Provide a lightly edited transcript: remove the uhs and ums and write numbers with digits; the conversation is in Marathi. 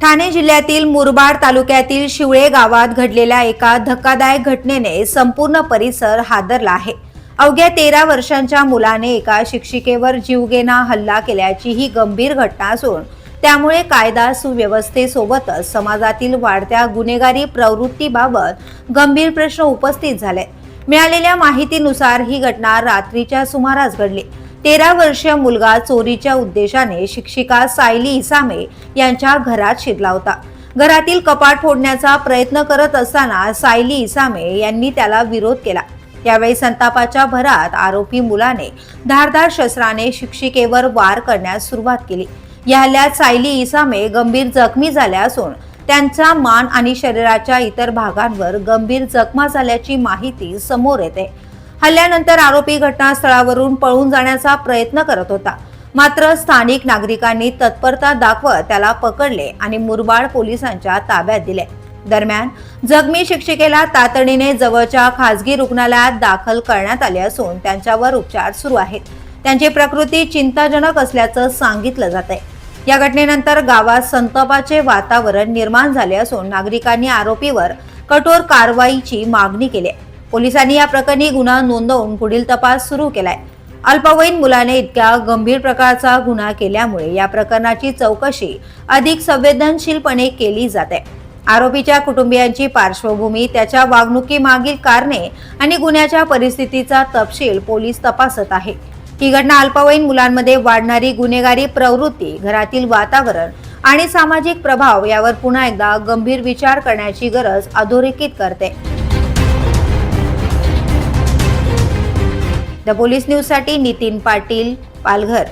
ठाणे जिल्ह्यातील मुरबाड तालुक्यातील शिवळे गावात घडलेल्या एका धक्कादायक घटनेने संपूर्ण परिसर हादरला आहे। अवघ्या 13 वर्षांच्या मुलाने एका शिक्षिकेवर जीवघेणा हल्ला केल्याची ही गंभीर घटना असून त्यामुळे कायदा सुव्यवस्थेसोबतच समाजातील वाढत्या गुन्हेगारी प्रवृत्तीबाबत गंभीर प्रश्न उपस्थित झाले। मिळालेल्या माहितीनुसार ही घटना रात्रीच्या सुमारास घडली। 13 वर्षीय मुलगा चोरीच्या उद्देशाने शिक्षिका सायली इसामे यांच्या घरात शिरला होता। घरातील कपाट फोडण्याचा प्रयत्न करत असताना सायली इसामे यांनी त्याला विरोध केला। त्यावेळी संतापाच्या भरात आरोपी मुलाने धारदार शस्त्राने शिक्षिकेवर वार करण्यास सुरुवात केली। या हल्ल्यात सायली इसामे गंभीर जखमी झाल्या असून त्यांचा मान आणि शरीराच्या इतर भागांवर गंभीर जखमा झाल्याची माहिती समोर येते। हल्ल्यानंतर आरोपी घटनास्थळावरून पळून जाण्याचा प्रयत्न करत होता, मात्र स्थानिक नागरिकांनी तत्परता दाखवत त्याला पकडले आणि मुरबाड पोलिसांच्या ताब्यात दिले। दरम्यान जखमी शिक्षिकेला तातडीने जवळच्या खासगी रुग्णालयात दाखल करण्यात आले असून त्यांच्यावर उपचार सुरू आहेत। त्यांची प्रकृती चिंताजनक असल्याचं सांगितलं जातंय। या घटनेनंतर गावात संतापाचे वातावरण निर्माण झाले असून नागरिकांनी आरोपीवर कठोर कारवाईची मागणी केली आहे। पोलिसांनी या प्रकरणी गुन्हा नोंदवून पुढील तपास सुरू केलाय। अल्पवयीन मुलाने इतक्या गंभीर प्रकारचा गुन्हा केल्यामुळे या प्रकरणाची चौकशी अधिक संवेदनशीलपणे केली जाते। आरोपीच्या कुटुंबियांची पार्श्वभूमी, त्याच्या वागणुकीमागील कारणे आणि गुन्ह्याच्या परिस्थितीचा तपशील पोलीस तपासत आहे। ही घटना अल्पवयीन मुलांमध्ये वाढणारी गुन्हेगारी प्रवृत्ती, घरातील वातावरण आणि सामाजिक प्रभाव यावर पुन्हा एकदा गंभीर विचार करण्याची गरज अधोरेखित करते। द पोलीस न्यूज साठी नितीन पाटील, पालघर।